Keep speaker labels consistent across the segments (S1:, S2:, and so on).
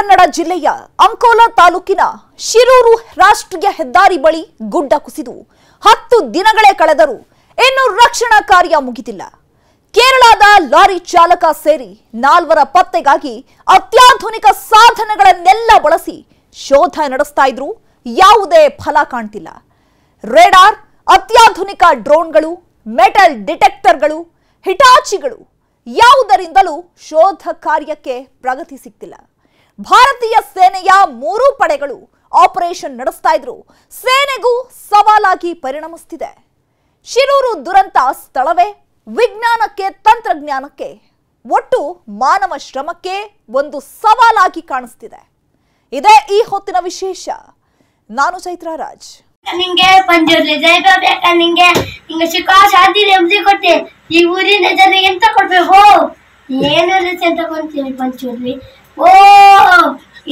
S1: ಕನ್ನಡ ಜಿಲ್ಲೆಯ ಅಂಕೋಲಾ ತಾಲೂಕಿನ ಶಿರೂರು ರಾಷ್ಟ್ರೀಯ ಹೆದ್ದಾರಿ ಬಳಿ ಗುಡ್ಡ ಕುಸಿದು 10 ದಿನಗಳೇ ಕಳೆದರೂ ಇನ್ನೂ ರಕ್ಷಣಾ ಕಾರ್ಯ ಮುಗಿದಿಲ್ಲ. ಕೇರಳದ ಲಾರಿ ಚಾಲಕ ಸೇರಿ 4 ಪತ್ತೆಗಾಗಿ ಅತ್ಯಾಧುನಿಕ ಸಾಧನಗಳನ್ನೆಲ್ಲ ಬಳಸಿ ಶೋಧ ನಡೆಸ್ತಾ ಇದ್ರು. ಯಾವುದೇ ಫಲ ಕಾಣ್ತಿಲ್ಲ. ರೇಡಾರ್, ಅತ್ಯಾಧುನಿಕ ಡ್ರೋನ್ಗಳು, ಮೆಟಲ್ ಡಿಟೆಕ್ಟರ್ಗಳು, ಹಿಟಾಚಿಗಳು ಯಾವುದರಿಂದಲೂ ಶೋಧ ಕಾರ್ಯಕ್ಕೆ ಪ್ರಗತಿ ಸಿಗ್ತಿಲ್ಲ. ಭಾರತೀಯ ಸೇನೆಯ 3 ಪಡೆಗಳು ಆಪರೇಷನ್ ನಡೆಸ್ತಾ ಇದ್ರು. ಸೇನೆಗೂ ಸವಾಲಾಗಿ ಪರಿಣಮಿಸುತ್ತಿದೆ. ಶಿರೂರು ದುರಂತ ಸ್ಥಳವೇ ವಿಜ್ಞಾನಕ್ಕೆ, ತಂತ್ರಜ್ಞಾನಕ್ಕೆ, ಒಟ್ಟು ಮಾನವ ಶ್ರಮಕ್ಕೆ ಒಂದು ಸವಾಲಾಗಿ ಕಾಣಿಸ್ತಿದೆ. ಇದೇ ಈ ಹೊತ್ತಿನ ವಿಶೇಷ. ನಾನು ಚೈತ್ರಾ ರಾಜ್.
S2: ನಿಂಗೆ ಪಂಜುರ್ಲಿ ಜೈಬ ಬೇಕಾ? ನಿಂಗೆ ಸಿಕ್ಕಾ ಶಾಂತಿ ನೆಮ್ಮದಿ ಕೊಟ್ಟೆ. ಈ ಊರಿನ ಜನರಿಗೆ ಎಂತ ಕೊಡ್ಬೇಕು? ಏನೆಲ್ಲ ಅಂತ ಕೊಂತೀನಿ ಪಂಚೂರ್ಲಿ. ಓ,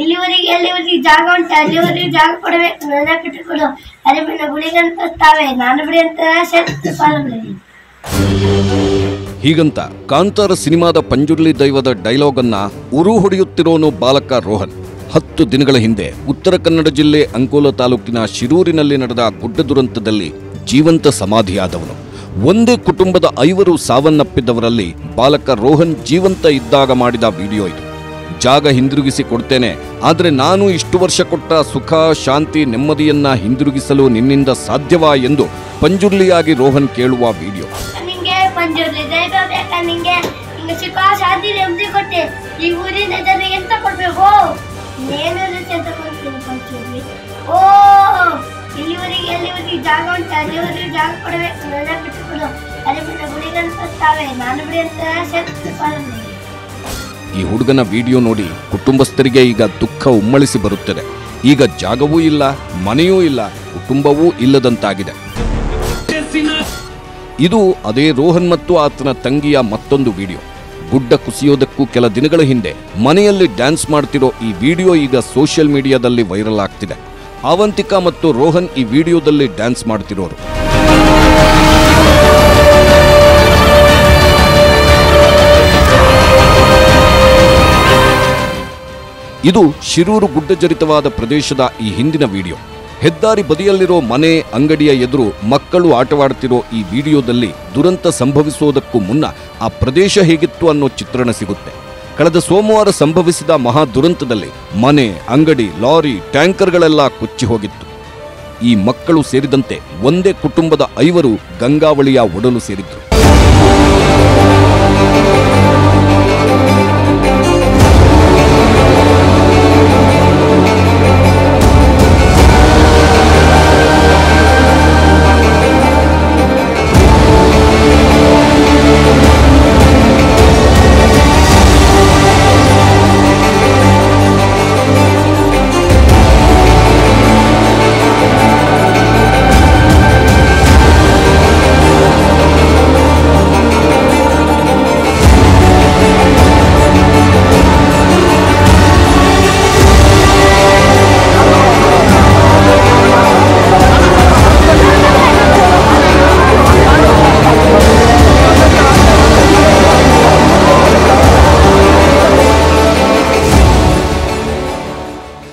S2: ಎಲ್ಲಿವರೆಗೆ ಜಾಗ ಉಂಟು, ಅಲ್ಲಿವರೆಗೆ ಜಾಗ ಕೊಡಬೇಕು. ನನ್ನ ಕಟ್ಟಿಕೊಡು. ಅರೆ ಬಿಡ ಗುಳಿಗಂತಾವೆ, ನಾನು ಬಿಡಿ ಅಂತ
S3: ಹೀಗಂತ ಕಾಂತಾರ ಸಿನಿಮಾದ ಪಂಜುರ್ಲಿ ದೈವದ ಡೈಲಾಗ್ ಅನ್ನ ಉರು ಹೊಡೆಯುತ್ತಿರೋನು ಬಾಲಕ ರೋಹನ್. 10 ದಿನಗಳ ಹಿಂದೆ ಉತ್ತರ ಕನ್ನಡ ಜಿಲ್ಲೆ ಅಂಕೋಲಾ ತಾಲೂಕಿನ ಶಿರೂರಿನಲ್ಲಿ ನಡೆದ ಗುಡ್ಡ ದುರಂತದಲ್ಲಿ ಜೀವಂತ ಸಮಾಧಿಯಾದವನು. ಒಂದೇ ಕುಟುಂಬದ 5 ಸಾವನ್ನಪ್ಪಿದ್ದವರಲ್ಲಿ ಬಾಲಕ ರೋಹನ್ ಜೀವಂತ ಇದ್ದಾಗ ಮಾಡಿದ ವಿಡಿಯೋ ಇದು. ಜಾಗ ಹಿಂದಿರುಗಿಸಿ ಕೊಡ್ತೇನೆ, ಆದರೆ ನಾನು ಇಷ್ಟು ವರ್ಷ ಕೊಟ್ಟ ಸುಖ, ಶಾಂತಿ, ನೆಮ್ಮದಿಯನ್ನ ಹಿಂದಿರುಗಿಸಲು ನಿನ್ನಿಂದ ಸಾಧ್ಯವಾ ಎಂದು ಪಂಜುರ್ಲಿಯಾಗಿ ರೋಹನ್ ಕೇಳುವ ವಿಡಿಯೋ.
S2: ಸಿಕ್ಕಾ ಶಾಂತಿ ನೆಮ್ಮದಿ ಕೊಟ್ಟೆ. ಈ ಊರಿನ ಜನರಿಗೆ ಎಂತ ಕೊಡ್ಬೇಕು? ಏನೆಲ್ಲ ಅಂತ ಕೊಂತೀನಿ ಪಂಚೂರ್ಲಿ. ಓ, ಎಲ್ಲಿವರೆಗೆ ಜಾಗ ಉಂಟು, ಅಲ್ಲಿವರೆಗೆ ಜಾಗ ಕೊಡಬೇಕು. ನನ್ನ ಕಟ್ಟಿಕೊಡು. ಅರೆ ಬಿಡ ಗುಳಿಗಂತಾವೆ, ನಾನು ಬಿಡಿ ಅಂತ
S3: ಈ ಹುಡುಗನ ವಿಡಿಯೋ ನೋಡಿ ಕುಟುಂಬಸ್ಥರಿಗೆ ಈಗ ದುಃಖ ಉಮ್ಮಳಿಸಿ ಬರುತ್ತದೆ. ಈಗ ಜಾಗವೂ ಇಲ್ಲ, ಮನೆಯೂ ಇಲ್ಲ, ಕುಟುಂಬವೂ ಇಲ್ಲದಂತಾಗಿದೆ. ಇದು ಅದೇ ರೋಹನ್ ಮತ್ತು ಆತನ ತಂಗಿಯ ಮತ್ತೊಂದು ವಿಡಿಯೋ. ಗುಡ್ಡ ಕುಸಿಯೋದಕ್ಕೂ ಕೆಲ ದಿನಗಳ ಹಿಂದೆ ಮನೆಯಲ್ಲಿ ಡ್ಯಾನ್ಸ್ ಮಾಡ್ತಿರೋ ಈ ವಿಡಿಯೋ ಈಗ ಸೋಷಿಯಲ್ ಮೀಡಿಯಾದಲ್ಲಿ ವೈರಲ್ ಆಗ್ತಿದೆ. ಅವಂತಿಕಾ ಮತ್ತು ರೋಹನ್ ಈ ವಿಡಿಯೋದಲ್ಲಿ ಡ್ಯಾನ್ಸ್ ಮಾಡ್ತಿರೋರು. ಇದು ಶಿರೂರು ಗುಡ್ಡಜರಿತವಾದ ಪ್ರದೇಶದ ಈ ಹಿಂದಿನ ವಿಡಿಯೋ. ಹೆದ್ದಾರಿ ಬದಿಯಲ್ಲಿರೋ ಮನೆ, ಅಂಗಡಿಯ ಎದುರು ಮಕ್ಕಳು ಆಟವಾಡ್ತಿರೋ ಈ ವಿಡಿಯೋದಲ್ಲಿ ದುರಂತ ಸಂಭವಿಸುವುದಕ್ಕೂ ಮುನ್ನ ಆ ಪ್ರದೇಶ ಹೇಗಿತ್ತು ಅನ್ನೋ ಚಿತ್ರಣ ಸಿಗುತ್ತೆ. ಕಳೆದ ಸೋಮವಾರ ಸಂಭವಿಸಿದ ಮಹಾ ದುರಂತದಲ್ಲಿ ಮನೆ, ಅಂಗಡಿ, ಲಾರಿ, ಟ್ಯಾಂಕರ್ಗಳೆಲ್ಲ ಕೊಚ್ಚಿ ಹೋಗಿತ್ತು. ಈ ಮಕ್ಕಳು ಸೇರಿದಂತೆ ಒಂದೇ ಕುಟುಂಬದ 5 ಗಂಗಾವಳಿಯ ಒಡಲು ಸೇರಿದ್ರು.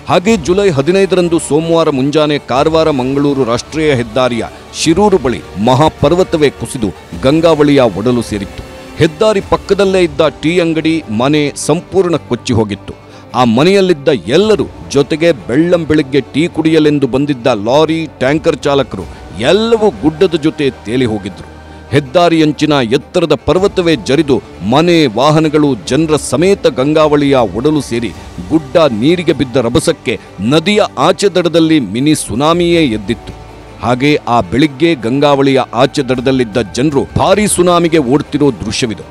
S3: ಹಾಗೆ ಜುಲೈ 15ರಂದು ಸೋಮವಾರ ಮುಂಜಾನೆ ಕಾರವಾರ ಮಂಗಳೂರು ರಾಷ್ಟ್ರೀಯ ಹೆದ್ದಾರಿಯ ಶಿರೂರು ಬಳಿ ಮಹಾಪರ್ವತವೇ ಕುಸಿದು ಗಂಗಾವಳಿಯ ಒಡಲು ಸೇರಿತ್ತು. ಹೆದ್ದಾರಿ ಪಕ್ಕದಲ್ಲೇ ಇದ್ದ ಟೀ ಅಂಗಡಿ, ಮನೆ ಸಂಪೂರ್ಣ ಕೊಚ್ಚಿ ಹೋಗಿತ್ತು. ಆ ಮನೆಯಲ್ಲಿದ್ದ ಎಲ್ಲರೂ, ಜೊತೆಗೆ ಬೆಳ್ಳಂಬೆಳಿಗ್ಗೆ ಟೀ ಕುಡಿಯಲೆಂದು ಬಂದಿದ್ದ ಲಾರಿ, ಟ್ಯಾಂಕರ್ ಚಾಲಕರು ಎಲ್ಲವೂ ಗುಡ್ಡದ ಜೊತೆ ತೇಲಿ ಹೋಗಿದ್ರು. ಹೆದ್ದಾರಿಯಂಚಿನ ಎತ್ತರದ ಪರ್ವತವೇ ಜರಿದು ಮನೆ, ವಾಹನಗಳು, ಜನರ ಸಮೇತ ಗಂಗಾವಳಿಯ ಒಡಲು ಸೇರಿ ಗುಡ್ಡ ನೀರಿಗೆ ಬಿದ್ದ ರಭಸಕ್ಕೆ ನದಿಯ ಆಚೆ ದಡದಲ್ಲಿ ಮಿನಿ ಸುನಾಮಿಯೇ ಎದ್ದಿತ್ತು. ಹಾಗೆ ಆ ಬೆಳಿಗ್ಗೆ ಗಂಗಾವಳಿಯ ಆಚೆ ದಡದಲ್ಲಿದ್ದ ಜನರು ಭಾರೀ ಸುನಾಮಿಗೆ ಓಡ್ತಿರೋ ದೃಶ್ಯವಿದು.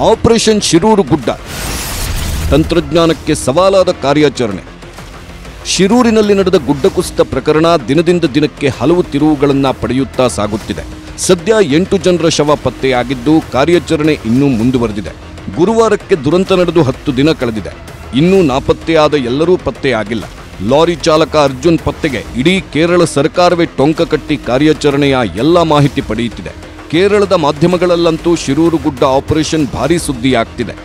S3: ಆಪರೇಷನ್ ಶಿರೂರು ಗುಡ್ಡ ತಂತ್ರಜ್ಞಾನಕ್ಕೆ ಸವಾಲಾದ ಕಾರ್ಯಾಚರಣೆ. ಶಿರೂರಿನಲ್ಲಿ ನಡೆದ ಗುಡ್ಡ ಕುಸಿತ ಪ್ರಕರಣ ದಿನದಿಂದ ದಿನಕ್ಕೆ ಹಲವು ತಿರುವುಗಳನ್ನು ಪಡೆಯುತ್ತಾ ಸಾಗುತ್ತಿದೆ. ಸದ್ಯ 8 ಜನರ ಶವ ಪತ್ತೆಯಾಗಿದ್ದು ಕಾರ್ಯಾಚರಣೆ ಇನ್ನೂ ಮುಂದುವರೆದಿದೆ. ಗುರುವಾರಕ್ಕೆ ದುರಂತ ನಡೆದು 10 ದಿನ ಕಳೆದಿದೆ. ಇನ್ನೂ ನಾಪತ್ತೆಯಾದ ಎಲ್ಲರೂ ಪತ್ತೆಯಾಗಿಲ್ಲ. ಲಾರಿ ಚಾಲಕ ಅರ್ಜುನ್ ಪತ್ತೆಗೆ ಇಡೀ ಕೇರಳ ಸರ್ಕಾರವೇ ಟೊಂಕ ಕಟ್ಟಿ ಕಾರ್ಯಾಚರಣೆಯ ಎಲ್ಲ ಮಾಹಿತಿ ಪಡೆಯುತ್ತಿದೆ. ಕೇರಳದ ಮಾಧ್ಯಮಗಳಲ್ಲಂತೂ ಶಿರೂರು ಗುಡ್ಡ ಆಪರೇಷನ್ ಭಾರೀ ಸುದ್ದಿಯಾಗ್ತಿದೆ.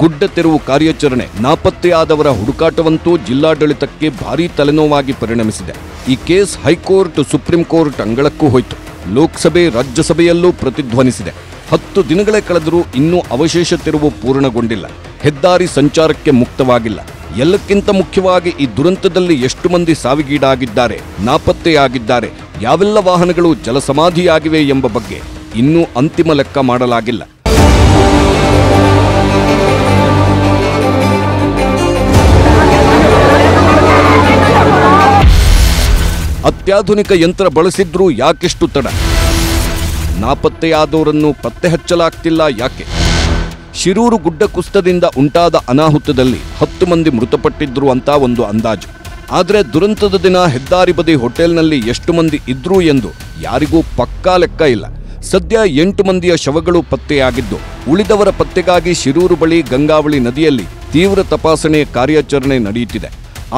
S3: ಗುಡ್ಡ ತೆರವು ಕಾರ್ಯಾಚರಣೆ, ನಾಪತ್ತೆಯಾದವರ ಹುಡುಕಾಟವಂತೂ ಜಿಲ್ಲಾಡಳಿತಕ್ಕೆ ಭಾರೀ ತಲೆನೋವಾಗಿ ಪರಿಣಮಿಸಿದೆ. ಈ ಕೇಸ್ ಹೈಕೋರ್ಟ್, ಸುಪ್ರೀಂ ಕೋರ್ಟ್ ಅಂಗಳಕ್ಕೂ ಹೋಯಿತು. ಲೋಕಸಭೆ, ರಾಜ್ಯಸಭೆಯಲ್ಲೂ ಪ್ರತಿಧ್ವನಿಸಿದೆ. 10 ದಿನಗಳೇ ಕಳೆದರೂ ಇನ್ನೂ ಅವಶೇಷ ತೆರವು ಪೂರ್ಣಗೊಂಡಿಲ್ಲ. ಹೆದ್ದಾರಿ ಸಂಚಾರಕ್ಕೆ ಮುಕ್ತವಾಗಿಲ್ಲ. ಎಲ್ಲಕ್ಕಿಂತ ಮುಖ್ಯವಾಗಿ ಈ ದುರಂತದಲ್ಲಿ ಎಷ್ಟು ಮಂದಿ ಸಾವಿಗೀಡಾಗಿದ್ದಾರೆ, ನಾಪತ್ತೆಯಾಗಿದ್ದಾರೆ, ಯಾವೆಲ್ಲ ವಾಹನಗಳು ಜಲಸಮಾಧಿಯಾಗಿವೆ ಎಂಬ ಬಗ್ಗೆ ಇನ್ನೂ ಅಂತಿಮ ಲೆಕ್ಕ ಮಾಡಲಾಗಿಲ್ಲ. ಅತ್ಯಾಧುನಿಕ ಯಂತ್ರ ಬಳಸಿದ್ರೂ ಯಾಕೆಷ್ಟು ತಡ? ನಾಪತ್ತೆಯಾದವರನ್ನು ಪತ್ತೆ ಹಚ್ಚಲಾಗ್ತಿಲ್ಲ ಯಾಕೆ? ಶಿರೂರು ಗುಡ್ಡ ಕುಸಿತದಿಂದ ಉಂಟಾದ ಅನಾಹುತದಲ್ಲಿ 10 ಮಂದಿ ಮೃತಪಟ್ಟಿದ್ರು ಅಂತ ಒಂದು ಅಂದಾಜು. ಆದರೆ ದುರಂತದ ದಿನ ಹೆದ್ದಾರಿ ಬದಿ ಹೋಟೆಲ್ನಲ್ಲಿ ಎಷ್ಟು ಮಂದಿ ಇದ್ರು ಎಂದು ಯಾರಿಗೂ ಪಕ್ಕಾ ಲೆಕ್ಕ ಇಲ್ಲ. ಸದ್ಯ 8 ಮಂದಿಯ ಶವಗಳು ಪತ್ತೆಯಾಗಿದ್ದು, ಉಳಿದವರ ಪತ್ತೆಗಾಗಿ ಶಿರೂರು ಬಳಿ ಗಂಗಾವಳಿ ನದಿಯಲ್ಲಿ ತೀವ್ರ ತಪಾಸಣೆ ಕಾರ್ಯಾಚರಣೆ ನಡೆಯುತ್ತಿದೆ.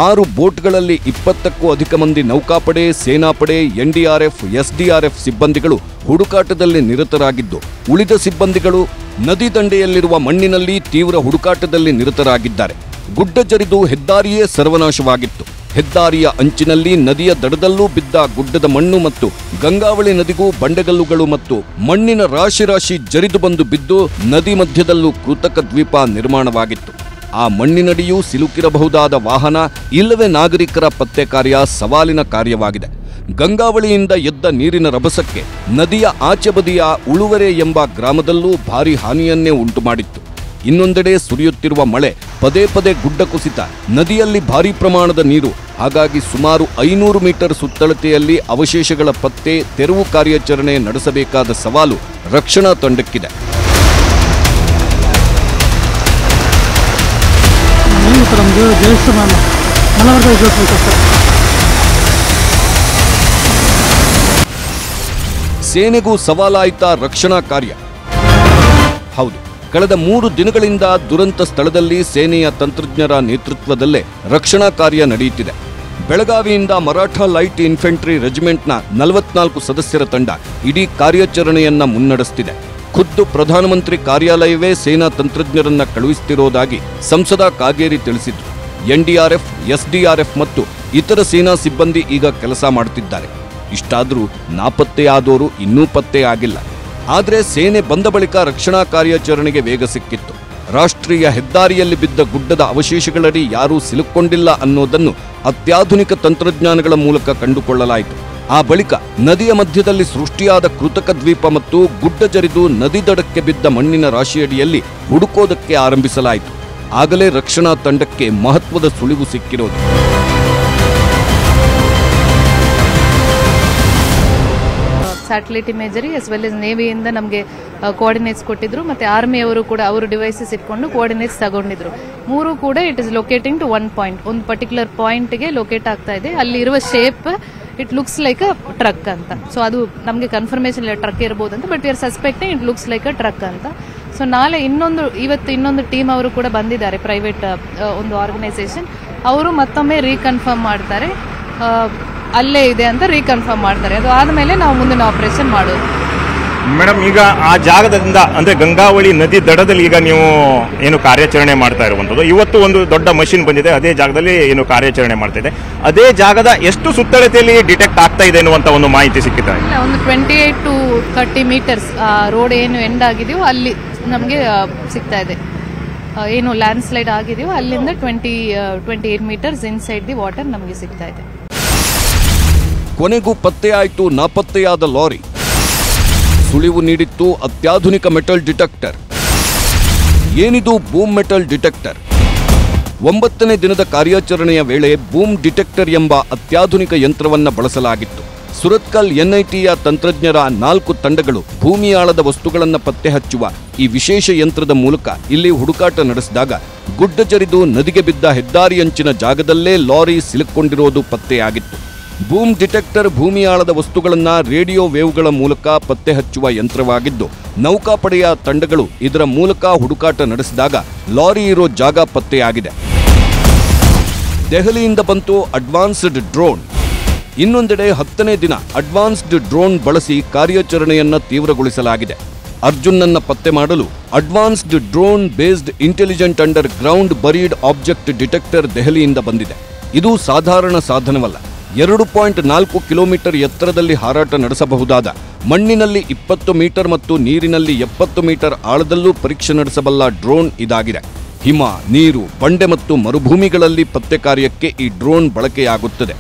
S3: 6 ಬೋಟ್ಗಳಲ್ಲಿ 20ಕ್ಕೂ ಅಧಿಕ ಮಂದಿ ನೌಕಾಪಡೆ, ಸೇನಾಪಡೆ, NDRF, SDRF ಸಿಬ್ಬಂದಿಗಳು ಹುಡುಕಾಟದಲ್ಲಿ ನಿರತರಾಗಿದ್ದು, ಉಳಿದ ಸಿಬ್ಬಂದಿಗಳು ನದಿ ದಂಡೆಯಲ್ಲಿರುವ ಮಣ್ಣಿನಲ್ಲಿ ತೀವ್ರ ಹುಡುಕಾಟದಲ್ಲಿ ನಿರತರಾಗಿದ್ದಾರೆ. ಗುಡ್ಡ ಜರಿದು ಹೆದ್ದಾರಿಯೇ ಸರ್ವನಾಶವಾಗಿತ್ತು. ಹೆದ್ದಾರಿಯ ಅಂಚಿನಲ್ಲಿ ನದಿಯ ದಡದಲ್ಲೂ ಬಿದ್ದ ಗುಡ್ಡದ ಮಣ್ಣು ಮತ್ತು ಗಂಗಾವಳಿ ನದಿಗೂ ಬಂಡೆಗಲ್ಲುಗಳು ಮತ್ತು ಮಣ್ಣಿನ ರಾಶಿ ರಾಶಿ ಜರಿದು ಬಂದು ಬಿದ್ದು ನದಿ ಮಧ್ಯದಲ್ಲೂ ಕೃತಕ ದ್ವೀಪ ನಿರ್ಮಾಣವಾಗಿತ್ತು. ಆ ಮಣ್ಣಿನಡಿಯೂ ಸಿಲುಕಿರಬಹುದಾದ ವಾಹನ ಇಲ್ಲವೇ ನಾಗರಿಕರ ಪತ್ತೆ ಕಾರ್ಯ ಸವಾಲಿನ ಕಾರ್ಯವಾಗಿದೆ. ಗಂಗಾವಳಿಯಿಂದ ಎದ್ದ ನೀರಿನ ರಭಸಕ್ಕೆ ನದಿಯ ಆಚೆ ಬದಿಯ ಉಳುವರೆ ಎಂಬ ಗ್ರಾಮದಲ್ಲೂ ಭಾರೀ ಹಾನಿಯನ್ನೇ ಉಂಟುಮಾಡಿತ್ತು. ಇನ್ನೊಂದೆಡೆ ಸುರಿಯುತ್ತಿರುವ ಮಳೆ, ಪದೇ ಪದೇ ಗುಡ್ಡ ಕುಸಿತ, ನದಿಯಲ್ಲಿ ಭಾರೀ ಪ್ರಮಾಣದ ನೀರು. ಹಾಗಾಗಿ ಸುಮಾರು 500 ಮೀಟರ್ ಸುತ್ತಳತೆಯಲ್ಲಿ ಅವಶೇಷಗಳ ಪತ್ತೆ, ತೆರವು ಕಾರ್ಯಾಚರಣೆ ನಡೆಸಬೇಕಾದ ಸವಾಲು ರಕ್ಷಣಾ ತಂಡಕ್ಕಿದೆ. ಸೇನೆಗೂ ಸವಾಲಾಯಿತಾ ರಕ್ಷಣಾ ಕಾರ್ಯ? ಹೌದು, ಕಳೆದ 3 ದಿನಗಳಿಂದ ದುರಂತ ಸ್ಥಳದಲ್ಲಿ ಸೇನೆಯ ತಂತ್ರಜ್ಞರ ನೇತೃತ್ವದಲ್ಲೇ ರಕ್ಷಣಾ ಕಾರ್ಯ ನಡೆಯುತ್ತಿದೆ. ಬೆಳಗಾವಿಯಿಂದ ಮರಾಠ ಲೈಟ್ ಇನ್ಫೆಂಟ್ರಿ ರೆಜಿಮೆಂಟ್ನ 44 ಸದಸ್ಯರ ತಂಡ ಇಡೀ ಕಾರ್ಯಾಚರಣೆಯನ್ನ ಮುನ್ನಡೆಸುತ್ತಿದೆ. ಖುದ್ದು ಪ್ರಧಾನಮಂತ್ರಿ ಕಾರ್ಯಾಲಯವೇ ಸೇನಾ ತಂತ್ರಜ್ಞರನ್ನ ಕಳುಹಿಸುತ್ತಿರುವುದಾಗಿ ಸಂಸದ ಕಾಗೇರಿ ತಿಳಿಸಿದ್ರು. NDRF, SDRF ಮತ್ತು ಇತರ ಸೇನಾ ಸಿಬ್ಬಂದಿ ಈಗ ಕೆಲಸ ಮಾಡುತ್ತಿದ್ದಾರೆ. ಇಷ್ಟಾದರೂ ನಾಪತ್ತೆಯಾದವರು ಇನ್ನೂ ಪತ್ತೆಯಾಗಿಲ್ಲ. ಆದರೆ ಸೇನೆ ಬಂದ ಬಳಿಕ ರಕ್ಷಣಾ ಕಾರ್ಯಾಚರಣೆಗೆ ವೇಗ ಸಿಕ್ಕಿತ್ತು. ರಾಷ್ಟ್ರೀಯ ಹೆದ್ದಾರಿಯಲ್ಲಿ ಬಿದ್ದ ಗುಡ್ಡದ ಅವಶೇಷಗಳಡಿ ಯಾರೂ ಸಿಲುಕೊಂಡಿಲ್ಲ ಅನ್ನೋದನ್ನು ಅತ್ಯಾಧುನಿಕ ತಂತ್ರಜ್ಞಾನಗಳ ಮೂಲಕ ಕಂಡುಕೊಳ್ಳಲಾಯಿತು. ಆ ಬಳಿಕ ನದಿಯ ಮಧ್ಯದಲ್ಲಿ ಸೃಷ್ಟಿಯಾದ ಕೃತಕ ದ್ವೀಪ ಮತ್ತು ಗುಡ್ಡ ಜರಿದು ನದಿ ದಡಕ್ಕೆ ಬಿದ್ದ ಮಣ್ಣಿನ ರಾಶಿಯಡಿಯಲ್ಲಿ ಹುಡುಕೋದಕ್ಕೆ ಆರಂಭಿಸಲಾಯಿತು. ಆಗಲೇ ರಕ್ಷಣಾ ತಂಡಕ್ಕೆ ಮಹತ್ವದ ಸುಳಿವು ಸಿಕ್ಕಿರೋದು.
S4: Satellite imagery as well as ನೇವಿಯಿಂದ ನಮಗೆ ಕೋಆರ್ಡಿನೇಟ್ಸ್ ಕೊಟ್ಟಿದ್ರು, ಮತ್ತೆ ಆರ್ಮಿಯವರು ಕೂಡ ಅವರು ಡಿವೈಸಸ್ ಇಟ್ಕೊಂಡು ಕೋಆರ್ಡಿನೇಟ್ಸ್ ತಗೊಂಡಿದ್ರು. 3 ಕೂಡ it is locating to 1 point, ಒಂದು ಪರ್ಟಿಕ್ಯುಲರ್ ಪಾಯಿಂಟ್ಗೆ ಲೊಕೇಟ್ ಆಗ್ತಾ ಇದೆ. ಅಲ್ಲಿ ಇರುವ shape it looks like a truck ಅಂತ. ಸೊ ಅದು ನಮಗೆ ಕನ್ಫರ್ಮೇಶನ್ ಇಲ್ಲ ಟ್ರಕ್ ಇರಬಹುದು ಅಂತ, but we are suspecting it looks like a truck ಅಂತ. ಸೊ ನಾಳೆ ಇವತ್ತು ಇನ್ನೊಂದು ಟೀಮ್ ಅವರು ಕೂಡ ಬಂದಿದ್ದಾರೆ, ಪ್ರೈವೇಟ್ ಒಂದು ಆರ್ಗನೈಸೇಷನ್. ಅವರು ಮತ್ತೊಮ್ಮೆ ರೀಕನ್ಫರ್ಮ್ ಮಾಡ್ತಾರೆ, ಅಲ್ಲೇ ಇದೆ ಅಂತ ರೀಕನ್ಫರ್ಮ್ ಮಾಡ್ತಾರೆ. ಅದು ಆದಮೇಲೆ ನಾವು ಮುಂದಿನ ಆಪರೇಷನ್ ಮಾಡೋದು.
S5: ಮೇಡಮ್, ಈಗ ಆ ಜಾಗದಿಂದ ಅಂದ್ರೆ ಗಂಗಾವಳಿ ನದಿ ದಡದಲ್ಲಿ ಈಗ ನೀವು ಏನು ಕಾರ್ಯಾಚರಣೆ ಮಾಡ್ತಾ ಇರುವಂತದ್ದು, ಇವತ್ತು ಒಂದು ದೊಡ್ಡ ಮಷಿನ್ ಬಂದಿದೆ, ಅದೇ ಜಾಗದಲ್ಲಿ ಏನು ಕಾರ್ಯಾಚರಣೆ ಮಾಡ್ತಾ ಇದೆ, ಅದೇ ಜಾಗದ ಎಷ್ಟು ಸುತ್ತಳತೆಯಲ್ಲಿ ಡಿಟೆಕ್ಟ್ ಆಗ್ತಾ ಇದೆ ಅನ್ನುವಂತ ಒಂದು ಮಾಹಿತಿ ಸಿಕ್ಕಿದೆ.
S4: ಒಂದು 28 to 30 ಮೀಟರ್ಸ್ ರೋಡ್ ಏನು ಎಂಡ್ ಆಗಿದೆಯೋ ಅಲ್ಲಿ ನಮಗೆ ಸಿಗ್ತಾ ಇದೆ. ಏನು ಲ್ಯಾಂಡ್ ಸ್ಲೈಡ್ ಆಗಿದೆಯೋ ಅಲ್ಲಿಂದ 28 ಮೀಟರ್ಸ್ ಇನ್ಸೈಡ್ ದಿ ವಾಟರ್ ನಮಗೆ ಸಿಗ್ತಾ ಇದೆ.
S3: ಕೊನೆಗೂ ಪತ್ತೆಯಾಯಿತು ನಾಪತ್ತೆಯಾದ ಲಾರಿ. ಸುಳಿವು ನೀಡಿತ್ತು ಅತ್ಯಾಧುನಿಕ ಮೆಟಲ್ ಡಿಟೆಕ್ಟರ್. ಏನಿದು ಬೂಮ್ ಮೆಟಲ್ ಡಿಟೆಕ್ಟರ್? 9ನೇ ದಿನದ ಕಾರ್ಯಾಚರಣೆಯ ವೇಳೆ ಬೂಮ್ ಡಿಟೆಕ್ಟರ್ ಎಂಬ ಅತ್ಯಾಧುನಿಕ ಯಂತ್ರವನ್ನ ಬಳಸಲಾಗಿತ್ತು. ಸುರತ್ಕಲ್ NITಯ ತಂತ್ರಜ್ಞರ 4 ತಂಡಗಳು ಭೂಮಿಯಾಳದ ವಸ್ತುಗಳನ್ನು ಪತ್ತೆ ಹಚ್ಚುವ ಈ ವಿಶೇಷ ಯಂತ್ರದ ಮೂಲಕ ಇಲ್ಲಿ ಹುಡುಕಾಟ ನಡೆಸಿದಾಗ ಗುಡ್ಡ ಜರಿದು ನದಿಗೆ ಬಿದ್ದ ಹೆದ್ದಾರಿ ಅಂಚಿನ ಜಾಗದಲ್ಲೇ ಲಾರಿ ಸಿಲುಕೊಂಡಿರೋದು ಪತ್ತೆಯಾಗಿತ್ತು. ಬೂಮ್ ಡಿಟೆಕ್ಟರ್ ಭೂಮಿಯಾಳದ ವಸ್ತುಗಳನ್ನು ರೇಡಿಯೋ ವೇವ್ಗಳ ಮೂಲಕ ಪತ್ತೆ ಹಚ್ಚುವ ಯಂತ್ರವಾಗಿದ್ದು, ನೌಕಾಪಡೆಯ ತಂಡಗಳು ಇದರ ಮೂಲಕ ಹುಡುಕಾಟ ನಡೆಸಿದಾಗ ಲಾರಿ ಇರೋ ಜಾಗ ಪತ್ತೆಯಾಗಿದೆ. ದೆಹಲಿಯಿಂದ ಬಂತು ಅಡ್ವಾನ್ಸ್ಡ್ ಡ್ರೋನ್. ಇನ್ನೊಂದೆಡೆ 10ನೇ ದಿನ ಅಡ್ವಾನ್ಸ್ಡ್ ಡ್ರೋನ್ ಬಳಸಿ ಕಾರ್ಯಾಚರಣೆಯನ್ನ ತೀವ್ರಗೊಳಿಸಲಾಗಿದೆ. ಅರ್ಜುನ್ನನ್ನ ಪತ್ತೆ ಮಾಡಲು advanced drone based intelligent under ground buried object detector ದೆಹಲಿಯಿಂದ ಬಂದಿದೆ. ಇದು ಸಾಧಾರಣ ಸಾಧನವಲ್ಲ. 2.4 ಕಿಲೋಮೀಟರ್ ಎತ್ತರದಲ್ಲಿ ಹಾರಾಟ ನಡೆಸಬಹುದಾದ, ಮಣ್ಣಿನಲ್ಲಿ 20 ಮೀಟರ್ ಮತ್ತು ನೀರಿನಲ್ಲಿ 70 ಮೀಟರ್ ಆಳದಲ್ಲೂ ಪರೀಕ್ಷೆ ನಡೆಸಬಲ್ಲ ಡ್ರೋನ್ ಇದಾಗಿದೆ. ಹಿಮ, ನೀರು, ಬಂಡೆ ಮತ್ತು ಮರುಭೂಮಿಗಳಲ್ಲಿ ಪತ್ತೆ ಕಾರ್ಯಕ್ಕೆ ಈ ಡ್ರೋನ್ ಬಳಕೆಯಾಗುತ್ತದೆ.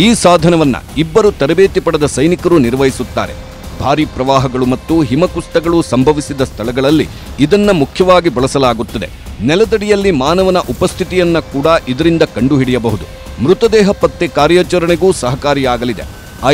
S3: ಈ ಸಾಧನವನ್ನ 2 ತರಬೇತಿ ಪಡೆದ ಸೈನಿಕರು ನಿರ್ವಹಿಸುತ್ತಾರೆ. ಭಾರೀ ಪ್ರವಾಹಗಳು ಮತ್ತು ಹಿಮಕುಸಿತಗಳು ಸಂಭವಿಸಿದ ಸ್ಥಳಗಳಲ್ಲಿ ಇದನ್ನ ಮುಖ್ಯವಾಗಿ ಬಳಸಲಾಗುತ್ತದೆ. ನೆಲದಡಿಯಲ್ಲಿ ಮಾನವನ ಉಪಸ್ಥಿತಿಯನ್ನ ಕೂಡ ಇದರಿಂದ ಕಂಡುಹಿಡಿಯಬಹುದು. ಮೃತದೇಹ ಪತ್ತೆ ಕಾರ್ಯಾಚರಣೆಗೂ ಸಹಕಾರಿಯಾಗಲಿದೆ.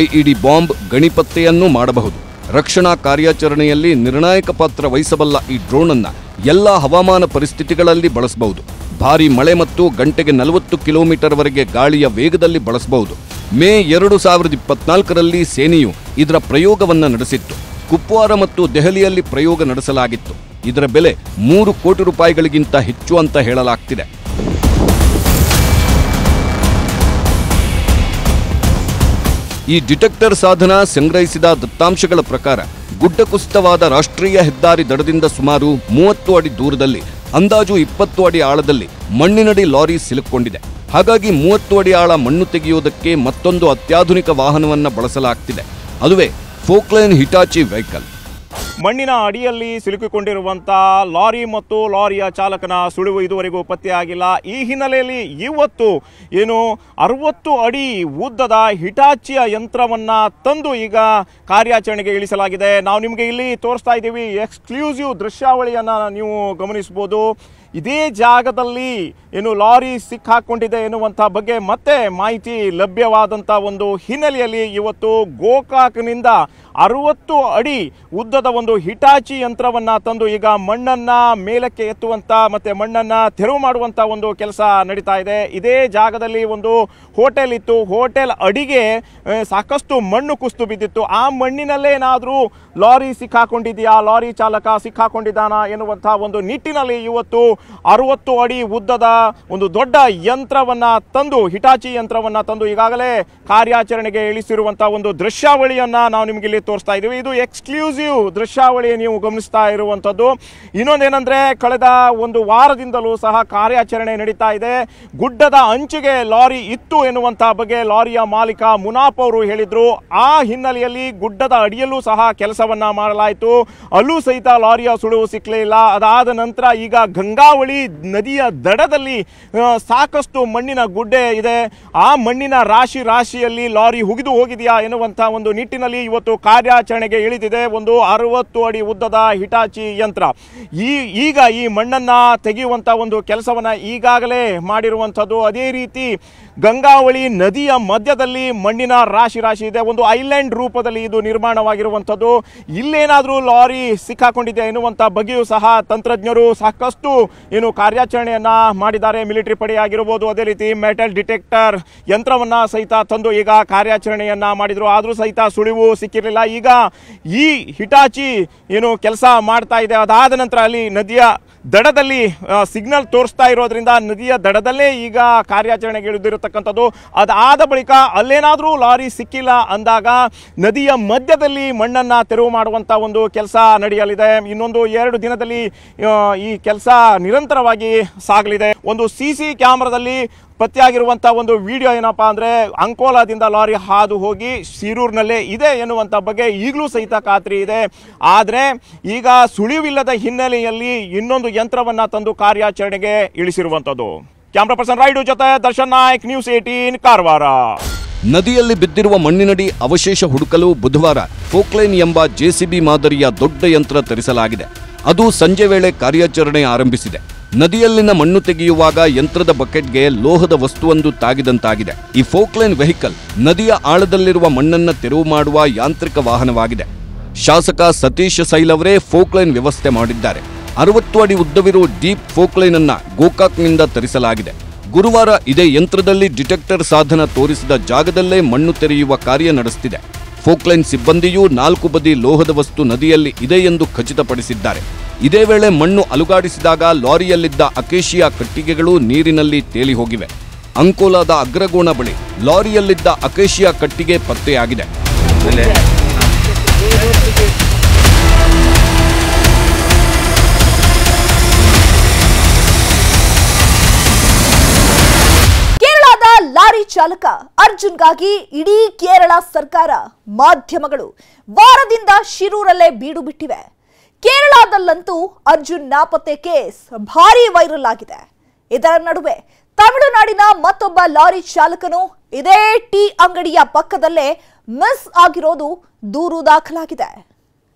S3: ಐಇಡಿ ಬಾಂಬ್ ಗಣಿಪತ್ತೆಯನ್ನೂ ಮಾಡಬಹುದು. ರಕ್ಷಣಾ ಕಾರ್ಯಾಚರಣೆಯಲ್ಲಿ ನಿರ್ಣಾಯಕ ಪಾತ್ರ ವಹಿಸಬಲ್ಲ ಈ ಡ್ರೋನ್ ಅನ್ನ ಎಲ್ಲಾ ಹವಾಮಾನ ಪರಿಸ್ಥಿತಿಗಳಲ್ಲಿ ಬಳಸಬಹುದು. ಭಾರೀ ಮಳೆ ಮತ್ತು ಗಂಟೆಗೆ 40 ಕಿಲೋಮೀಟರ್ವರೆಗೆ ಗಾಳಿಯ ವೇಗದಲ್ಲಿ ಬಳಸಬಹುದು. ಮೇ 2024ರಲ್ಲಿ ಸೇನೆಯು ಇದರ ಪ್ರಯೋಗವನ್ನ ನಡೆಸಿತ್ತು. ಕುಪ್ವಾರ ಮತ್ತು ದೆಹಲಿಯಲ್ಲಿ ಪ್ರಯೋಗ ನಡೆಸಲಾಗಿತ್ತು. ಇದರ ಬೆಲೆ 3 ಕೋಟಿ ರೂಪಾಯಿಗಳಿಗಿಂತ ಹೆಚ್ಚು ಅಂತ ಹೇಳಲಾಗ್ತಿದೆ. ಈ ಡಿಟೆಕ್ಟರ್ ಸಾಧನ ಸಂಗ್ರಹಿಸಿದ ದತ್ತಾಂಶಗಳ ಪ್ರಕಾರ ಗುಡ್ಡ ಕುಸಿತವಾದ ರಾಷ್ಟ್ರೀಯ ಹೆದ್ದಾರಿ ದಡದಿಂದ ಸುಮಾರು 30 ಅಡಿ ದೂರದಲ್ಲಿ, ಅಂದಾಜು 20 ಅಡಿ ಆಳದಲ್ಲಿ ಮಣ್ಣಿನಡಿ ಲಾರಿ ಸಿಲುಕೊಂಡಿದೆ. ಹಾಗಾಗಿ 30 ಅಡಿ ಆಳ ಮಣ್ಣು ತೆಗೆಯುವುದಕ್ಕೆ ಮತ್ತೊಂದು ಅತ್ಯಾಧುನಿಕ ವಾಹನವನ್ನು ಬಳಸಲಾಗ್ತಿದೆ. ಅದುವೇ ಫೋಕ್ಲೈನ್ ಹಿಟಾಚಿ ವೆಹಿಕಲ್.
S5: ಮಣ್ಣಿನ ಅಡಿಯಲ್ಲಿ ಸಿಲುಕಿಕೊಂಡಿರುವಂಥ ಲಾರಿ ಮತ್ತು ಲಾರಿಯ ಚಾಲಕನ ಸುಳಿವು ಇದುವರೆಗೂ ಪತ್ತೆಯಾಗಿಲ್ಲ. ಈ ಹಿನ್ನೆಲೆಯಲ್ಲಿ ಇವತ್ತು 60 ಅಡಿ ಉದ್ದದ ಹಿಟಾಚಿಯ ಯಂತ್ರವನ್ನು ತಂದು ಈಗ ಕಾರ್ಯಾಚರಣೆಗೆ ಇಳಿಸಲಾಗಿದೆ. ನಾವು ನಿಮಗೆ ಇಲ್ಲಿ ತೋರಿಸ್ತಾ ಇದ್ದೀವಿ, ಎಕ್ಸ್ಕ್ಲೂಸಿವ್ ದೃಶ್ಯಾವಳಿಯನ್ನು ನೀವು ಗಮನಿಸಬಹುದು. ಇದೇ ಜಾಗದಲ್ಲಿ ಲಾರಿ ಸಿಕ್ಕಾಕೊಂಡಿದೆ ಎನ್ನುವಂಥ ಬಗ್ಗೆ ಮತ್ತೆ ಮಾಹಿತಿ ಲಭ್ಯವಾದಂಥ ಒಂದು ಹಿನ್ನೆಲೆಯಲ್ಲಿ ಇವತ್ತು ಗೋಕಾಕ್ನಿಂದ 60 ಅಡಿ ಉದ್ದದ ಒಂದು ಹಿಟಾಚಿ ಯಂತ್ರವನ್ನು ತಂದು ಈಗ ಮಣ್ಣನ್ನು ಮೇಲಕ್ಕೆ ಎತ್ತುವಂಥ ಮತ್ತು ಮಣ್ಣನ್ನು ತೆರವು ಮಾಡುವಂಥ ಒಂದು ಕೆಲಸ ನಡೀತಾ ಇದೆ. ಇದೇ ಜಾಗದಲ್ಲಿ ಒಂದು ಹೋಟೆಲ್ ಇತ್ತು. ಹೋಟೆಲ್ ಅಡಿಗೆ ಸಾಕಷ್ಟು ಮಣ್ಣು ಕುಸಿದು ಬಿದ್ದಿತ್ತು. ಆ ಮಣ್ಣಿನಲ್ಲೇ ಏನಾದರೂ ಲಾರಿ ಸಿಕ್ಕಾಕೊಂಡಿದೆಯಾ, ಲಾರಿ ಚಾಲಕ ಸಿಕ್ಕಾಕೊಂಡಿದ್ದಾನಾ ಎನ್ನುವಂಥ ಒಂದು ನಿಟ್ಟಿನಲ್ಲಿ ಇವತ್ತು 60 ಅಡಿ ಉದ್ದದ ಒಂದು ದೊಡ್ಡ ಯಂತ್ರವನ್ನ ತಂದು, ಹಿಟಾಚಿ ಯಂತ್ರವನ್ನ ತಂದು ಈಗಾಗಲೇ ಕಾರ್ಯಾಚರಣೆಗೆ ಇಳಿಸಿರುವಂತಹ ಒಂದು ದೃಶ್ಯಾವಳಿಯನ್ನ ನಾವು ನಿಮಗೆ ಇಲ್ಲಿ ತೋರಿಸ್ತಾ ಇದ್ದೀವಿ. ಇದು ಎಕ್ಸ್ಕ್ಲೂಸಿವ್ ದೃಶ್ಯಾವಳಿ ನೀವು ಗಮನಿಸ್ತಾ ಇರುವಂತದ್ದು. ಇನ್ನೊಂದೇನೆಂದ್ರೆ, ಕಳೆದ ಒಂದು ವಾರದಿಂದಲೂ ಸಹ ಕಾರ್ಯಾಚರಣೆ ನಡೀತಾ ಇದೆ. ಗುಡ್ಡದ ಅಂಚಿಗೆ ಲಾರಿ ಇತ್ತು ಎನ್ನುವಂತಹ ಬಗ್ಗೆ ಲಾರಿಯ ಮಾಲೀಕ ಮುನಾಫ್ ಅವರು ಹೇಳಿದ್ರು. ಆ ಹಿನ್ನೆಲೆಯಲ್ಲಿ ಗುಡ್ಡದ ಅಡಿಯಲ್ಲೂ ಸಹ ಕೆಲಸವನ್ನ ಮಾಡಲಾಯಿತು. ಅಲ್ಲೂ ಸಹಿತ ಲಾರಿಯ ಸುಳಿವು ಸಿಕ್ಕಲಿಲ್ಲ. ಅದಾದ ನಂತರ ಈಗ ಗಂಗಾವಳಿ ನದಿಯ ದಡದಲ್ಲಿ ಸಾಕಷ್ಟು ಮಣ್ಣಿನ ಗುಡ್ಡೆ ಇದೆ. ಆ ಮಣ್ಣಿನ ರಾಶಿಯಲ್ಲಿ ಲಾರಿ ಹುಗಿದು ಹೋಗಿದೆಯಾ ಎನ್ನುವಂತಹ ಒಂದು ನಿಟ್ಟಿನಲ್ಲಿ ಇವತ್ತು ಕಾರ್ಯಾಚರಣೆಗೆ ಇಳಿದಿದೆ ಒಂದು 60 ಅಡಿ ಉದ್ದದ ಹಿಟಾಚಿ ಯಂತ್ರ. ಈಗ ಈ ಮಣ್ಣನ್ನ ತೆಗೆಯುವಂತ ಒಂದು ಕೆಲಸವನ್ನ ಈಗಾಗಲೇ ಮಾಡಿರುವಂಥದ್ದು. ಅದೇ ರೀತಿ ಗಂಗಾವಳಿ ನದಿಯ ಮಧ್ಯದಲ್ಲಿ ಮಣ್ಣಿನ ರಾಶಿ ಇದೆ. ಒಂದು ಐಲ್ಯಾಂಡ್ ರೂಪದಲ್ಲಿ ಇದು ನಿರ್ಮಾಣವಾಗಿರುವಂಥದ್ದು. ಇಲ್ಲೇನಾದರೂ ಲಾರಿ ಸಿಕ್ಕಾಕೊಂಡಿದೆ ಎನ್ನುವಂಥ ಬಗ್ಗೆಯೂ ಸಹ ತಂತ್ರಜ್ಞರು ಸಾಕಷ್ಟು ಕಾರ್ಯಾಚರಣೆಯನ್ನ ಮಾಡಿದ್ದಾರೆ. ಮಿಲಿಟರಿ ಪಡೆ ಆಗಿರಬಹುದು, ಅದೇ ರೀತಿ ಮೆಟಲ್ ಡಿಟೆಕ್ಟರ್ ಯಂತ್ರವನ್ನ ಸಹಿತ ತಂದು ಈಗ ಕಾರ್ಯಾಚರಣೆಯನ್ನ ಮಾಡಿದ್ರು. ಆದರೂ ಸಹಿತ ಸುಳಿವು ಸಿಕ್ಕಿರಲಿಲ್ಲ. ಈಗ ಈ ಹಿಟಾಚಿ ಕೆಲಸ ಮಾಡ್ತಾ ಇದೆ. ಅದಾದ ನಂತರ ಅಲ್ಲಿ ನದಿಯ ದಡದಲ್ಲಿ ಸಿಗ್ನಲ್ ತೋರಿಸ್ತಾ ಇರೋದ್ರಿಂದ ನದಿಯ ದಡದಲ್ಲೇ ಈಗ ಕಾರ್ಯಾಚರಣೆಗೆ ಇಳಿದಿರತಕ್ಕಂಥದ್ದು. ಅದಾದ ಬಳಿಕ ಅಲ್ಲೇನಾದರೂ ಲಾರಿ ಸಿಕ್ಕಿಲ್ಲ ಅಂದಾಗ ನದಿಯ ಮಧ್ಯದಲ್ಲಿ ಮಣ್ಣನ್ನು ತೆರವು ಮಾಡುವಂಥ ಒಂದು ಕೆಲಸ ನಡೆಯಲಿದೆ. ಇನ್ನೊಂದು 2 ದಿನದಲ್ಲಿ ಈ ಕೆಲಸ ನಿರಂತರವಾಗಿ ಸಾಗಲಿದೆ. ಒಂದು CC ಕ್ಯಾಮೆರಾದಲ್ಲಿ ಪತ್ತೆಯಾಗಿರುವಂಥ ಒಂದು ವಿಡಿಯೋ ಏನಪ್ಪಾ ಅಂದರೆ, ಅಂಕೋಲಾದಿಂದ ಲಾರಿ ಹಾದು ಹೋಗಿ ಶಿರೂರಿನಲ್ಲೇ ಇದೆ ಎನ್ನುವಂಥ ಬಗ್ಗೆ ಈಗಲೂ ಸಹಿತ ಖಾತ್ರಿ ಇದೆ. ಆದರೆ ಈಗ ಸುಳಿವಿಲ್ಲದ ಹಿನ್ನೆಲೆಯಲ್ಲಿ ಇನ್ನೊಂದು ಯಂತ್ರವನ್ನ ತಂದು ಕಾರ್ಯಾಚರಣೆಗೆ ಇಳಿಸಿರುವಂಥದ್ದು. ಕ್ಯಾಮ್ರಾ ಪರ್ಸನ್ ರೈಡು ಜೊತೆ ದರ್ಶನ್ ನಾಯ್ಕ್, ನ್ಯೂಸ್ 18 ಕಾರವಾರ.
S3: ನದಿಯಲ್ಲಿ ಬಿದ್ದಿರುವ ಮಣ್ಣಿನಡಿ ಅವಶೇಷ ಹುಡುಕಲು ಬುಧವಾರ ಫೋಕ್ಲೈನ್ ಎಂಬ JCB ಮಾದರಿಯ ದೊಡ್ಡ ಯಂತ್ರ ತರಿಸಲಾಗಿದೆ. ಅದು ಸಂಜೆ ವೇಳೆ ಕಾರ್ಯಾಚರಣೆ ಆರಂಭಿಸಿದೆ. ನದಿಯಲ್ಲಿನ ಮಣ್ಣು ತೆಗೆಯುವಾಗ ಯಂತ್ರದ ಬಕೆಟ್ಗೆ ಲೋಹದ ವಸ್ತುವೊಂದು ತಾಗಿದಂತಾಗಿದೆ. ಈ ಫೋಕ್ಲೈನ್ ವೆಹಿಕಲ್ ನದಿಯ ಆಳದಲ್ಲಿರುವ ಮಣ್ಣನ್ನು ತೆರವು ಮಾಡುವ ಯಾಂತ್ರಿಕ ವಾಹನವಾಗಿದೆ. ಶಾಸಕ ಸತೀಶ್ ಸೈಲ್ ಅವರೇ ಫೋಕ್ಲೈನ್ ವ್ಯವಸ್ಥೆ ಮಾಡಿದ್ದಾರೆ. 60 ಅಡಿ ಉದ್ದವಿರುವ ಡೀಪ್ ಫೋಕ್ಲೈನ್ ಅನ್ನ ಗೋಕಾಕ್ನಿಂದ ತರಿಸಲಾಗಿದೆ. ಗುರುವಾರ ಇದೇ ಯಂತ್ರದಲ್ಲಿ ಡಿಟೆಕ್ಟರ್ ಸಾಧನ ತೋರಿಸಿದ ಜಾಗದಲ್ಲೇ ಮಣ್ಣು ತೆರೆಯುವ ಕಾರ್ಯ ನಡೆಸುತ್ತಿದೆ. ಫೋಕ್ಲೈನ್ ಸಿಬ್ಬಂದಿಯೂ 4 ಬದಿ ಲೋಹದ ವಸ್ತು ನದಿಯಲ್ಲಿ ಇದೆ ಎಂದು ಖಚಿತಪಡಿಸಿದ್ದಾರೆ. ಇದೇ ವೇಳೆ ಮಣ್ಣು ಅಲುಗಾಡಿಸಿದಾಗ ಲಾರಿಯಲ್ಲಿದ್ದ ಅಕೇಶಿಯಾ ಕಟ್ಟಿಗೆಗಳು ನೀರಿನಲ್ಲಿ ತೇಲಿ ಹೋಗಿವೆ. ಅಂಕೋಲಾದ ಅಗ್ರಗೋಣ ಬಳಿ ಲಾರಿಯಲ್ಲಿದ್ದ ಅಕೇಶಿಯಾ ಕಟ್ಟಿಗೆ ಪತ್ತೆಯಾಗಿದೆ.
S1: ಕೇರಳದ ಲಾರಿ ಚಾಲಕ ಅರ್ಜುನ್ಗಾಗಿ ಇಡೀ ಕೇರಳ ಸರ್ಕಾರ, ಮಾಧ್ಯಮಗಳು ವಾರದಿಂದ ಶಿರೂರಲ್ಲೇ ಬೀಡು ಬಿಟ್ಟಿವೆ. ಕೇರಳದಲ್ಲಂತೂ ಅರ್ಜುನ್ ನಾಪತ್ತೆ ಕೇಸ್ ಭಾರೀ ವೈರಲ್ ಆಗಿದೆ. ಇದರ ನಡುವೆ ತಮಿಳುನಾಡಿನ ಮತ್ತೊಬ್ಬ ಲಾರಿ ಚಾಲಕನು ಇದೇ ಟೀ ಅಂಗಡಿಯ ಪಕ್ಕದಲ್ಲೇ ಮಿಸ್ ಆಗಿರೋದು ದೂರು ದಾಖಲಾಗಿದೆ.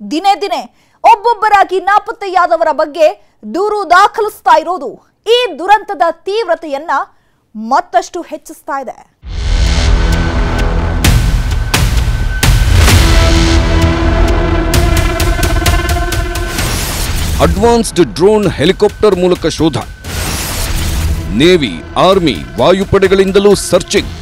S1: ದಿನೇ ದಿನೇ ಒಬ್ಬೊಬ್ಬರಾಗಿ ನಾಪತ್ತೆಯಾದವರ ಬಗ್ಗೆ ದೂರು ದಾಖಲಿಸ್ತಾ ಇರೋದು ಈ ದುರಂತದ ತೀವ್ರತೆಯನ್ನ ಮತ್ತಷ್ಟು ಹೆಚ್ಚಿಸ್ತಾ ಇದೆ.
S3: ಅಡ್ವಾನ್ಸ್ಡ್ ಡ್ರೋನ್ ಹೆಲಿಕಾಪ್ಟರ್ ಮೂಲಕ ಶೋಧ. ನೇವಿ, ಆರ್ಮಿ, ವಾಯುಪಡೆಗಳಿಂದಲೂ ಸರ್ಚಿಂಗ್.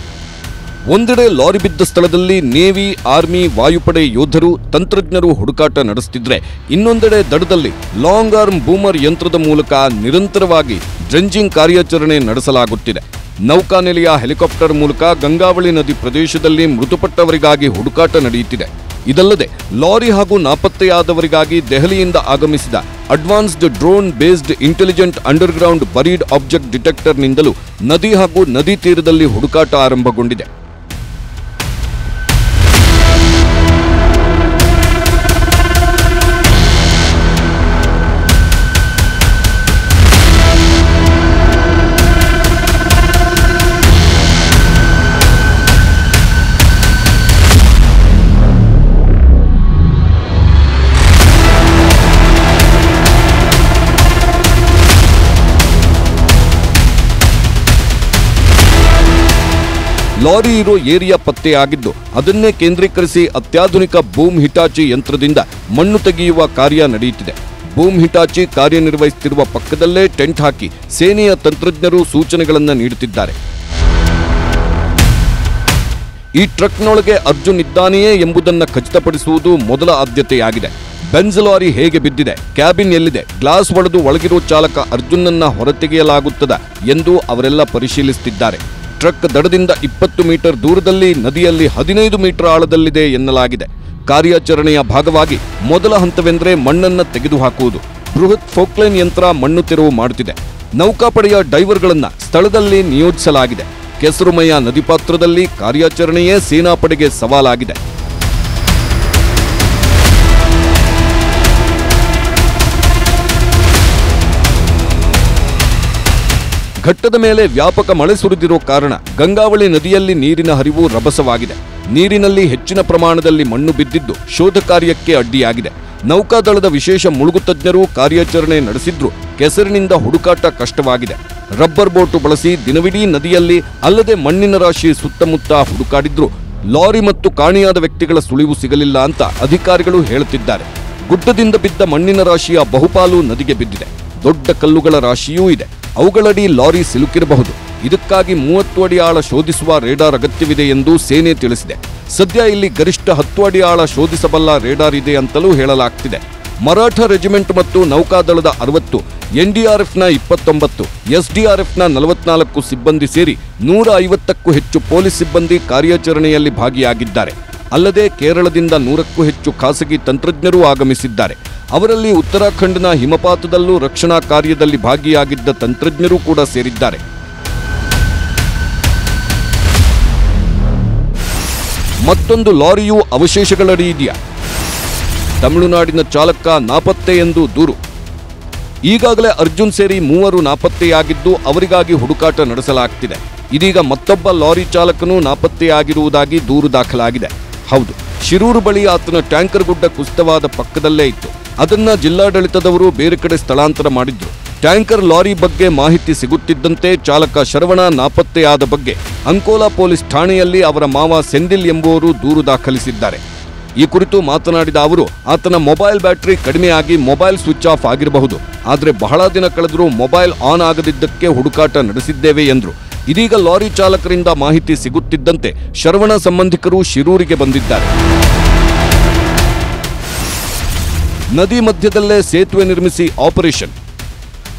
S3: ಒಂದೆಡೆ ಲಾರಿ ಬಿದ್ದ ಸ್ಥಳದಲ್ಲಿ ನೇವಿ, ಆರ್ಮಿ, ವಾಯುಪಡೆ ಯೋಧರು, ತಂತ್ರಜ್ಞರು ಹುಡುಕಾಟ ನಡೆಸುತ್ತಿದ್ರೆ, ಇನ್ನೊಂದೆಡೆ ದಡದಲ್ಲಿ ಲಾಂಗ್ ಆರ್ಮ್ ಬೂಮರ್ ಯಂತ್ರದ ಮೂಲಕ ನಿರಂತರವಾಗಿ ಡ್ರೆಂಜಿಂಗ್ ಕಾರ್ಯಾಚರಣೆ ನಡೆಸಲಾಗುತ್ತಿದೆ. ನೌಕಾನೆಲೆಯ ಹೆಲಿಕಾಪ್ಟರ್ ಮೂಲಕ ಗಂಗಾವಳಿ ನದಿ ಪ್ರದೇಶದಲ್ಲಿ ಮೃತಪಟ್ಟವರಿಗಾಗಿ ಹುಡುಕಾಟ ನಡೆಯುತ್ತಿದೆ. ಇದಲ್ಲದೆ ಲಾರಿ ಹಾಗೂ ನಾಪತ್ತೆಯಾದವರಿಗಾಗಿ ದೆಹಲಿಯಿಂದ ಆಗಮಿಸಿದ advanced drone based intelligent underground buried object ಡಿಟೆಕ್ಟರ್ನಿಂದಲೂ ನದಿ ಹಾಗೂ ನದಿ ತೀರದಲ್ಲಿ ಹುಡುಕಾಟ ಆರಂಭಗೊಂಡಿದೆ. ಲಾರಿ ಇರೋ ಏರಿಯಾ ಪತ್ತೆಯಾಗಿದ್ದು ಅದನ್ನೇ ಕೇಂದ್ರೀಕರಿಸಿ ಅತ್ಯಾಧುನಿಕ ಬೂಮ್ ಹಿಟಾಚಿ ಯಂತ್ರದಿಂದ ಮಣ್ಣು ತೆಗೆಯುವ ಕಾರ್ಯ ನಡೆಯುತ್ತಿದೆ. ಬೂಮ್ ಹಿಟಾಚಿ ಕಾರ್ಯನಿರ್ವಹಿಸುತ್ತಿರುವ ಪಕ್ಕದಲ್ಲೇ ಟೆಂಟ್ ಹಾಕಿ ಸೇನೆಯ ತಂತ್ರಜ್ಞರು ಸೂಚನೆಗಳನ್ನು ನೀಡುತ್ತಿದ್ದಾರೆ. ಈ ಟ್ರಕ್ನೊಳಗೆ ಅರ್ಜುನ್ ಇದ್ದಾನೆಯೇ ಎಂಬುದನ್ನು ಖಚಿತಪಡಿಸುವುದು ಮೊದಲ ಆದ್ಯತೆಯಾಗಿದೆ. ಬೆಂಜ್ ಲಾರಿ ಹೇಗೆ ಬಿದ್ದಿದೆ, ಕ್ಯಾಬಿನ್ ಎಲ್ಲಿದೆ, ಗ್ಲಾಸ್ ಒಡೆದು ಒಳಗಿರೋ ಚಾಲಕ ಅರ್ಜುನ್ನನ್ನ ಹೊರತೆಗೆಯಲಾಗುತ್ತದ ಎಂದು ಅವರೆಲ್ಲ ಪರಿಶೀಲಿಸುತ್ತಿದ್ದಾರೆ. ಟ್ರಕ್ ದಡದಿಂದ 20 ಮೀಟರ್ ದೂರದಲ್ಲಿ ನದಿಯಲ್ಲಿ 15 ಮೀಟರ್ ಆಳದಲ್ಲಿದೆ ಎನ್ನಲಾಗಿದೆ. ಕಾರ್ಯಾಚರಣೆಯ ಭಾಗವಾಗಿ ಮೊದಲ ಹಂತವೆಂದರೆ ಮಣ್ಣನ್ನು ತೆಗೆದುಹಾಕುವುದು. ಬೃಹತ್ ಫೋಕ್ಲೈನ್ ಯಂತ್ರ ಮಣ್ಣು ತೆರವು ಮಾಡುತ್ತಿದೆ. ನೌಕಾಪಡೆಯ ಡೈವರ್ಗಳನ್ನು ಸ್ಥಳದಲ್ಲಿ ನಿಯೋಜಿಸಲಾಗಿದೆ. ಕೆಸರುಮಯ ನದಿಪಾತ್ರದಲ್ಲಿ ಕಾರ್ಯಾಚರಣೆಯೇ ಸೇನಾಪಡೆಗೆ ಸವಾಲಾಗಿದೆ. ಘಟ್ಟದ ಮೇಲೆ ವ್ಯಾಪಕ ಮಳೆ ಸುರಿದಿರೋ ಕಾರಣ ಗಂಗಾವಳಿ ನದಿಯಲ್ಲಿ ನೀರಿನ ಹರಿವು ರಭಸವಾಗಿದೆ. ನೀರಿನಲ್ಲಿ ಹೆಚ್ಚಿನ ಪ್ರಮಾಣದಲ್ಲಿ ಮಣ್ಣು ಬಿದ್ದಿದ್ದು ಶೋಧ ಕಾರ್ಯಕ್ಕೆ ಅಡ್ಡಿಯಾಗಿದೆ. ನೌಕಾದಳದ ವಿಶೇಷ ಮುಳುಗು ತಜ್ಞರು ಕಾರ್ಯಾಚರಣೆ ನಡೆಸಿದ್ರು ಕೆಸರಿನಿಂದ ಹುಡುಕಾಟ ಕಷ್ಟವಾಗಿದೆ. ರಬ್ಬರ್ ಬೋಟು ಬಳಸಿ ದಿನವಿಡೀ ನದಿಯಲ್ಲಿ ಅಲ್ಲದೆ ಮಣ್ಣಿನ ರಾಶಿ ಸುತ್ತಮುತ್ತ ಹುಡುಕಾಡಿದ್ರು ಲಾರಿ ಮತ್ತು ಕಾಣೆಯಾದ ವ್ಯಕ್ತಿಗಳ ಸುಳಿವು ಸಿಗಲಿಲ್ಲ ಅಂತ ಅಧಿಕಾರಿಗಳು ಹೇಳುತ್ತಿದ್ದಾರೆ. ಗುಡ್ಡದಿಂದ ಬಿದ್ದ ಮಣ್ಣಿನ ರಾಶಿಯ ಬಹುಪಾಲು ನದಿಗೆ ಬಿದ್ದಿದೆ. ದೊಡ್ಡ ಕಲ್ಲುಗಳ ರಾಶಿಯೂ ಇದೆ. ಅವುಗಳಡಿ ಲಾರಿ ಸಿಲುಕಿರಬಹುದು. ಇದಕ್ಕಾಗಿ 30 ಅಡಿ ಆಳ ಶೋಧಿಸುವ ರೇಡಾರ್ ಅಗತ್ಯವಿದೆ ಎಂದು ಸೇನೆ ತಿಳಿಸಿದೆ. ಸದ್ಯ ಇಲ್ಲಿ ಗರಿಷ್ಠ 10 ಅಡಿ ಆಳ ಶೋಧಿಸಬಲ್ಲ ರೇಡಾರ್ ಇದೆ ಅಂತಲೂ ಹೇಳಲಾಗ್ತಿದೆ. ಮರಾಠ ರೆಜಿಮೆಂಟ್ ಮತ್ತು ನೌಕಾದಳದ 60, ಎನ್ಡಿಆರ್ಎಫ್ನ 29, ಎಸ್ಡಿಆರ್ಎಫ್ನ 44 ಸಿಬ್ಬಂದಿ ಸೇರಿ 150ಕ್ಕೂ ಹೆಚ್ಚು ಪೊಲೀಸ್ ಸಿಬ್ಬಂದಿ ಕಾರ್ಯಾಚರಣೆಯಲ್ಲಿ ಭಾಗಿಯಾಗಿದ್ದಾರೆ. ಅಲ್ಲದೆ ಕೇರಳದಿಂದ 100ಕ್ಕೂ ಹೆಚ್ಚು ಖಾಸಗಿ ತಂತ್ರಜ್ಞರು ಆಗಮಿಸಿದ್ದಾರೆ. ಅವರಲ್ಲಿ ಉತ್ತರಾಖಂಡ್ನ ಹಿಮಪಾತದಲ್ಲೂ ರಕ್ಷಣಾ ಕಾರ್ಯದಲ್ಲಿ ಭಾಗಿಯಾಗಿದ್ದ ತಂತ್ರಜ್ಞರು ಕೂಡ ಸೇರಿದ್ದಾರೆ. ಮತ್ತೊಂದು ಲಾರಿಯೂ ಅವಶೇಷಗಳಡಿ ಇದೆಯಾ? ತಮಿಳುನಾಡಿನ ಚಾಲಕ ನಾಪತ್ತೆ ಎಂದು ದೂರು. ಈಗಾಗಲೇ ಅರ್ಜುನ್ ಸೇರಿ 3 ನಾಪತ್ತೆಯಾಗಿದ್ದು ಅವರಿಗಾಗಿ ಹುಡುಕಾಟ ನಡೆಸಲಾಗ್ತಿದೆ. ಇದೀಗ ಮತ್ತೊಬ್ಬ ಲಾರಿ ಚಾಲಕನೂ ನಾಪತ್ತೆಯಾಗಿರುವುದಾಗಿ ದೂರು ದಾಖಲಾಗಿದೆ. ಹೌದು, ಶಿರೂರು ಬಳಿ ಆತನ ಟ್ಯಾಂಕರ್ ಗುಡ್ಡ ಕುಸಿತವಾದ ಪಕ್ಕದಲ್ಲೇ ಇತ್ತು. ಅದನ್ನ ಜಿಲ್ಲಾಡಳಿತದವರು ಬೇರೆ ಕಡೆ ಸ್ಥಳಾಂತರ ಮಾಡಿದ್ರು. ಟ್ಯಾಂಕರ್ ಲಾರಿ ಬಗ್ಗೆ ಮಾಹಿತಿ ಸಿಗುತ್ತಿದ್ದಂತೆ ಚಾಲಕ ಶರವಣ ನಾಪತ್ತೆಯಾದ ಬಗ್ಗೆ ಅಂಕೋಲಾ ಪೊಲೀಸ್ ಠಾಣೆಯಲ್ಲಿ ಅವರ ಮಾವ ಸೆಂದಿಲ್ ಎಂಬುವರು ದೂರು ದಾಖಲಿಸಿದ್ದಾರೆ. ಈ ಕುರಿತು ಮಾತನಾಡಿದ ಅವರು, ಆತನ ಮೊಬೈಲ್ ಬ್ಯಾಟರಿ ಕಡಿಮೆಯಾಗಿ ಮೊಬೈಲ್ ಸ್ವಿಚ್ ಆಫ್ ಆಗಿರಬಹುದು. ಆದರೆ ಬಹಳ ದಿನ ಕಳೆದರೂ ಮೊಬೈಲ್ ಆನ್ ಆಗದಿದ್ದಕ್ಕೆ ಹುಡುಕಾಟ ನಡೆಸಿದ್ದೇವೆ ಎಂದರು. ಇದೀಗ ಲಾರಿ ಚಾಲಕರಿಂದ ಮಾಹಿತಿ ಸಿಗುತ್ತಿದ್ದಂತೆ ಶರವಣ ಸಂಬಂಧಿಕರು ಶಿರೂರಿಗೆ ಬಂದಿದ್ದಾರೆ. ನದಿ ಮಧ್ಯದಲ್ಲೇ ಸೇತುವೆ ನಿರ್ಮಿಸಿ ಆಪರೇಷನ್.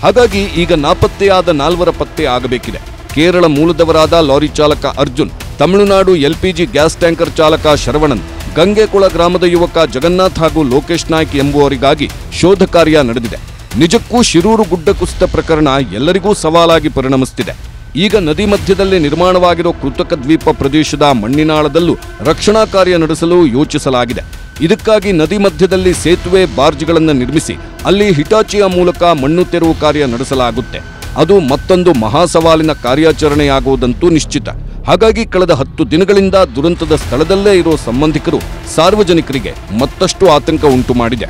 S3: ಹಾಗಾಗಿ ಈಗ ನಾಪತ್ತೆಯಾದ 4 ಪತ್ತೆ ಆಗಬೇಕಿದೆ. ಕೇರಳ ಮೂಲದವರಾದ ಲಾರಿ ಚಾಲಕ Arjun, Tamil Nadu LPG gas tanker ಚಾಲಕ ಶರವಣನ್, ಗಂಗೆಕೊಳ ಗ್ರಾಮದ ಯುವಕ ಜಗನ್ನಾಥ್ ಹಾಗೂ ಲೋಕೇಶ್ ನಾಯ್ಕ್ ಎಂಬುವರಿಗಾಗಿ ಶೋಧ ಕಾರ್ಯ ನಡೆದಿದೆ. ನಿಜಕ್ಕೂ ಶಿರೂರು ಗುಡ್ಡ ಕುಸಿತ ಪ್ರಕರಣ ಎಲ್ಲರಿಗೂ ಸವಾಲಾಗಿ ಪರಿಣಮಿಸುತ್ತಿದೆ. ಈಗ ನದಿ ಮಧ್ಯದಲ್ಲಿ ನಿರ್ಮಾಣವಾಗಿರೋ ಕೃತಕ ದ್ವೀಪ ಪ್ರದೇಶದ ಮಣ್ಣಿನಾಳದಲ್ಲೂ ರಕ್ಷಣಾ ಕಾರ್ಯ ನಡೆಸಲು ಯೋಚಿಸಲಾಗಿದೆ. ಇದಕ್ಕಾಗಿ ನದಿ ಮಧ್ಯದಲ್ಲಿ ಸೇತುವೆ, ಬಾರ್ಜ್ಗಳನ್ನು ನಿರ್ಮಿಸಿ ಅಲ್ಲಿ ಹಿಟಾಚಿಯ ಮೂಲಕ ಮಣ್ಣು ತೆರವು ಕಾರ್ಯ ನಡೆಸಲಾಗುತ್ತೆ. ಅದು ಮತ್ತೊಂದು ಮಹಾ ಸವಾಲಿನ ಕಾರ್ಯಾಚರಣೆಯಾಗುವುದಂತೂ ನಿಶ್ಚಿತ. ಹಾಗಾಗಿ ಕಳೆದ 10 ದಿನಗಳಿಂದ ದುರಂತದ ಸ್ಥಳದಲ್ಲೇ ಇರೋ ಸಂಬಂಧಿಕರು ಸಾರ್ವಜನಿಕರಿಗೆ ಮತ್ತಷ್ಟು ಆತಂಕ ಉಂಟು ಮಾಡಿದೆ.